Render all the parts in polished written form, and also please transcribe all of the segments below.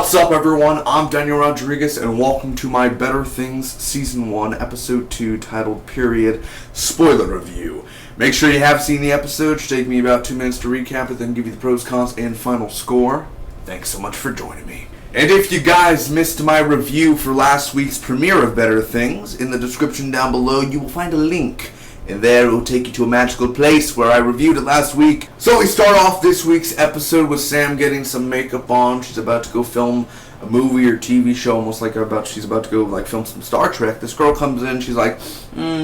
What's up, everyone? I'm Daniel Rodriguez, and welcome to my Better Things Season 1, Episode 2, titled Period, Spoiler Review. Make sure you have seen the episode. It should take me about 2 minutes to recap it, then give you the pros, cons, and final score. Thanks so much for joining me. And if you guys missed my review for last week's premiere of Better Things, in the description down below you will find a link. And there it will take you to a magical place where I reviewed it last week. So we start off this week's episode with Sam getting some makeup on. She's about to go film a movie or TV show, almost like she's about to go film some Star Trek. This girl comes in, she's like, we're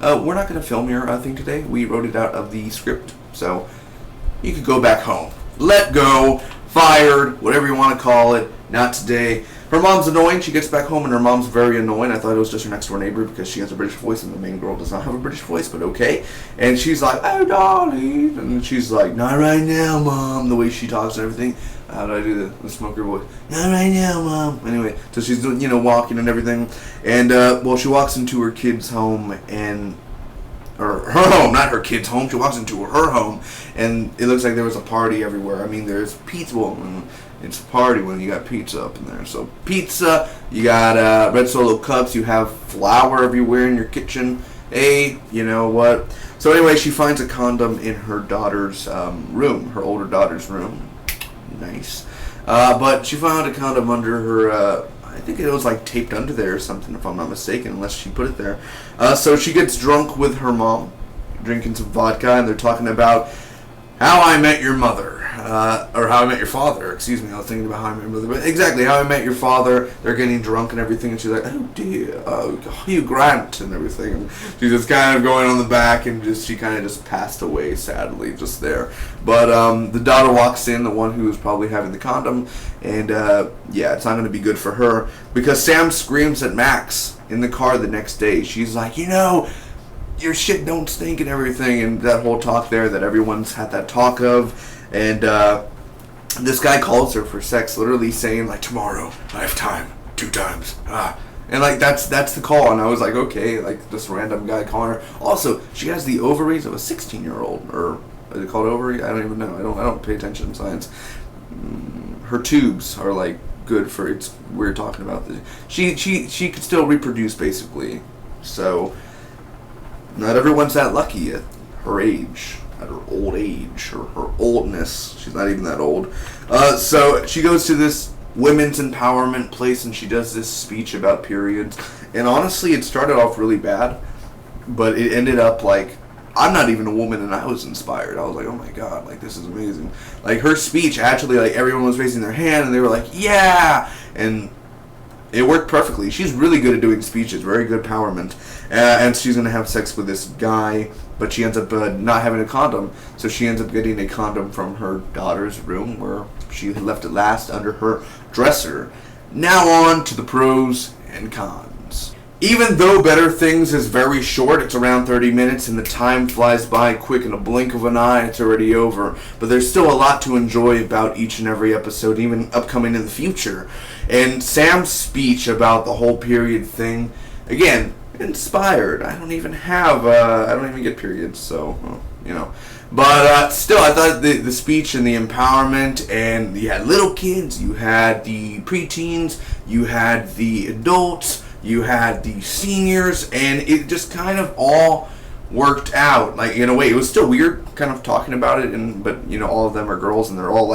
not going to film your thing today. We wrote it out of the script, so you could go back home. Let go, fired, whatever you want to call it, not today. Her mom's annoying. She gets back home and her mom's very annoying. I thought it was just her next door neighbor because she has a British voice and the main girl does not have a British voice, but okay. And she's like, oh, darling. And she's like, not right now, Mom. The way she talks and everything. How do I do the smoker voice? Not right now, Mom. Anyway, so she's, walking and everything. And, she walks into her kid's home or her home, not her kid's home. She walks into her home, and it looks like there was a party everywhere. I mean, there's pizza. Well, it's a party when you got pizza up in there. So pizza, you got red Solo cups, you have flour everywhere in your kitchen. Hey, you know what? So anyway, she finds a condom in her daughter's room, her older daughter's room. Nice. But she found a condom under her, I think it was taped under there or something, if I'm not mistaken, unless she put it there. So she gets drunk with her mom, drinking some vodka, and they're talking about How I Met Your Mother. Or How I Met Your Father, excuse me, I was thinking about How I Met Your Mother, but exactly, How I Met Your Father. They're getting drunk and everything, and she's like, oh dear, Hugh Grant and everything, and she's just kind of going on the back, and she kind of just passed away, sadly, just there. But the daughter walks in, the one who was probably having the condom, and it's not going to be good for her, because Sam screams at Max in the car the next day. She's like, your shit don't stink and everything, and that whole talk there that everyone's had that talk of. And this guy calls her for sex, literally saying tomorrow I have time 2 times. And that's the call, and I was like, okay, this random guy calling her. Also, she has the ovaries of a 16-year-old, or is it called ovary? I don't even know. I don't pay attention to science. Her tubes are good for it's. We're talking about this. She could still reproduce basically. So not everyone's that lucky at her age. At her old age, or her oldness. She's not even that old. So she goes to this women's empowerment place and she does this speech about periods. And honestly, it started off really bad, but it ended up I'm not even a woman and I was inspired. I was like, oh my god, this is amazing. Her speech, actually, everyone was raising their hand and they were like, yeah! And it worked perfectly. She's really good at doing speeches, very good empowerment. And she's going to have sex with this guy, but she ends up not having a condom. So she ends up getting a condom from her daughter's room, where she had left it last under her dresser. Now on to the pros and cons. Even though Better Things is very short, it's around 30 minutes, and the time flies by quick in a blink of an eye, it's already over. But there's still a lot to enjoy about each and every episode, even upcoming in the future. And Sam's speech about the whole period thing, again, inspired. I don't even get periods, so, But still, I thought the speech and the empowerment, and you had little kids, you had the preteens, you had the adults, you had the seniors, and it just kind of all worked out. In a way, it was still weird kind of talking about it, but all of them are girls, and they're all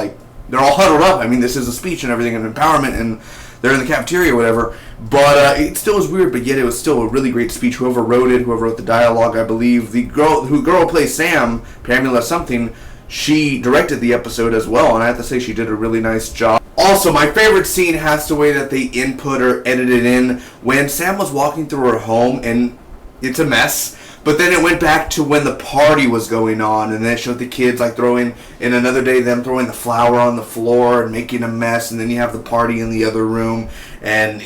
huddled up. I mean, this is a speech and everything, and empowerment, and they're in the cafeteria or whatever, but it still was weird, but yet it was still a really great speech. Whoever wrote the dialogue, I believe, the girl who plays Sam, Pamela something, she directed the episode as well, and I have to say she did a really nice job. Also, my favorite scene has the way that they input or edited in when Sam was walking through her home, and it's a mess. But then it went back to when the party was going on, and then it showed the kids throwing, in another day, them throwing the flour on the floor and making a mess, and then you have the party in the other room, and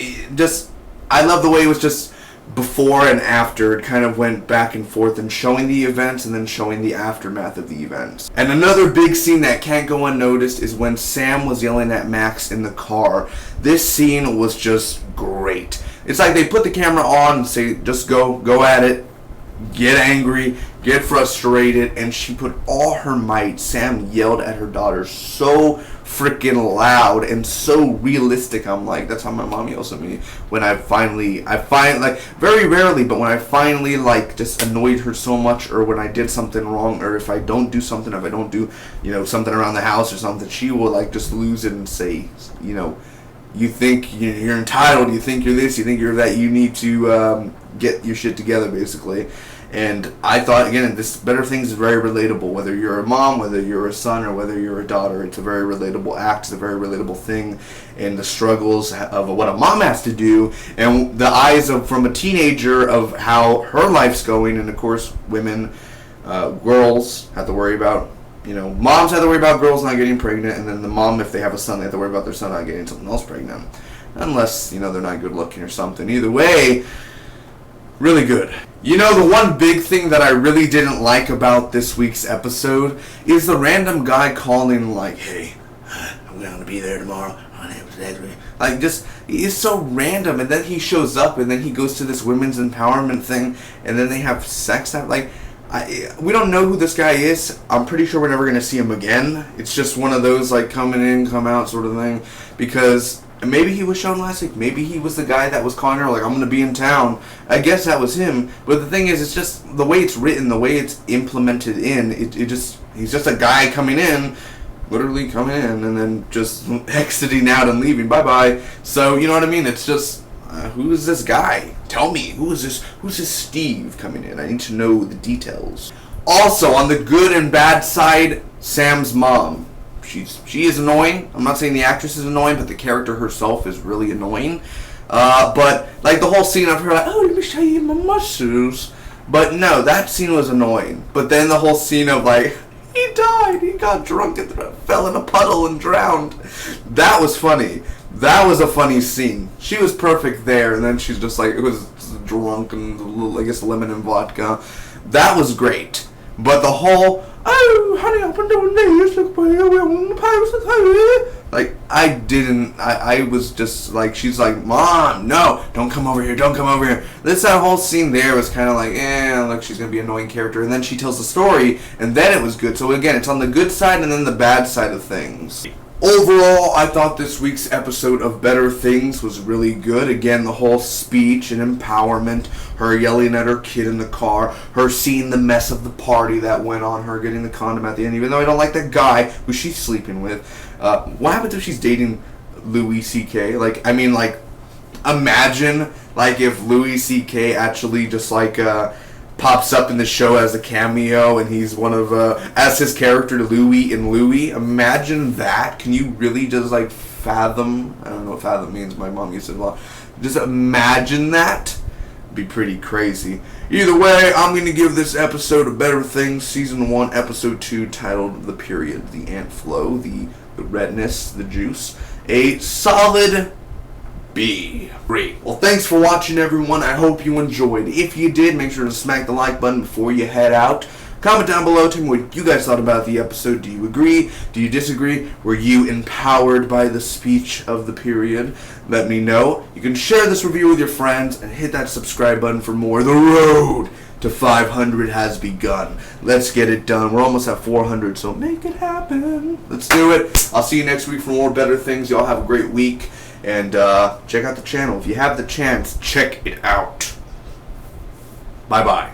I love the way it was just before and after. It kind of went back and forth and showing the events and then showing the aftermath of the events. And another big scene that can't go unnoticed is when Sam was yelling at Max in the car. This scene was just great. It's like they put the camera on and say, just go at it. get angry, get frustrated, and she put all her might. Sam yelled at her daughter so freaking loud and so realistic. I'm like, that's how my mom yells at me when I finally, like, very rarely, but when I finally, like, just annoyed her so much, or when I did something wrong, or if I don't do something, if I don't do, something around the house or something, she will, like, just lose it and say, you think you're entitled, you think you're this, you think you're that, you need to get your shit together, basically. And I thought, again, this Better Things is very relatable. Whether you're a mom, whether you're a son, or whether you're a daughter, it's a very relatable act, it's a very relatable thing. And the struggles of what a mom has to do, and the eyes from a teenager of how her life's going. And, of course, women, girls have to worry about, moms have to worry about girls not getting pregnant. And then the mom, if they have a son, they have to worry about their son not getting something else pregnant. Unless, they're not good looking or something. Either way, really good. The one big thing that I really didn't like about this week's episode is the random guy calling, like, hey, I'm going to be there tomorrow. My name is Edwin. Like, just, it's so random. And then he shows up, and then he goes to this women's empowerment thing, and then they have sex. We don't know who this guy is. I'm pretty sure we're never going to see him again. It's just one of those, like, coming in, come out sort of thing. Because maybe he was shown last week. Maybe he was the guy that was calling her, like, I'm going to be in town. I guess that was him. But the thing is, it's just the way it's written, the way it's implemented in, he's just a guy coming in, literally coming in, and then just exiting out and leaving. Bye-bye. So, you know what I mean? It's just, who is this guy? Tell me, who's this Steve coming in? I need to know the details. Also, on the good and bad side, Sam's mom. She is annoying. I'm not saying the actress is annoying, but the character herself is really annoying. But, like, the whole scene of her, like, oh, let me show you my muscles. But, no, that scene was annoying. But then the whole scene of, like, he died, he got drunk and fell in a puddle and drowned. That was funny. That was a funny scene. She was perfect there, and then she's just, like, it was drunk and, I guess, lemon and vodka. That was great. But the whole, oh, honey, I've been doing this, look where we're on the post. Like, I was just like, she's like, Mom, no, don't come over here, don't come over here. That whole scene there was kind of like, look, she's going to be an annoying character. And then she tells the story, and then it was good. So again, it's on the good side and then the bad side of things. Overall, I thought this week's episode of Better Things was really good. Again, the whole speech and empowerment, her yelling at her kid in the car, her seeing the mess of the party that went on, her getting the condom at the end, even though I don't like that guy who she's sleeping with. What happens if she's dating Louis C.K.? Like, I mean, like, imagine, like, if Louis C.K. actually just, like, pops up in the show as a cameo, and he's one of, as his character Louis in Louis. Imagine that. Can you really just, like, fathom? I don't know what fathom means. My mom used it a lot. Just imagine that. It'd be pretty crazy. Either way, I'm going to give this episode of Better Things, Season 1, Episode 2, titled The Period, the ant flow, the redness, the juice, a solid B. Great. Well, thanks for watching, everyone. I hope you enjoyed. If you did, make sure to smack the like button before you head out. Comment down below, tell me what you guys thought about the episode. Do you agree? Do you disagree? Were you empowered by the speech of the period? Let me know. You can share this review with your friends and hit that subscribe button for more. The road to 500 has begun. Let's get it done. We're almost at 400, so make it happen. Let's do it. I'll see you next week for more Better Things. Y'all have a great week. And check out the channel. If you have the chance, check it out. Bye-bye.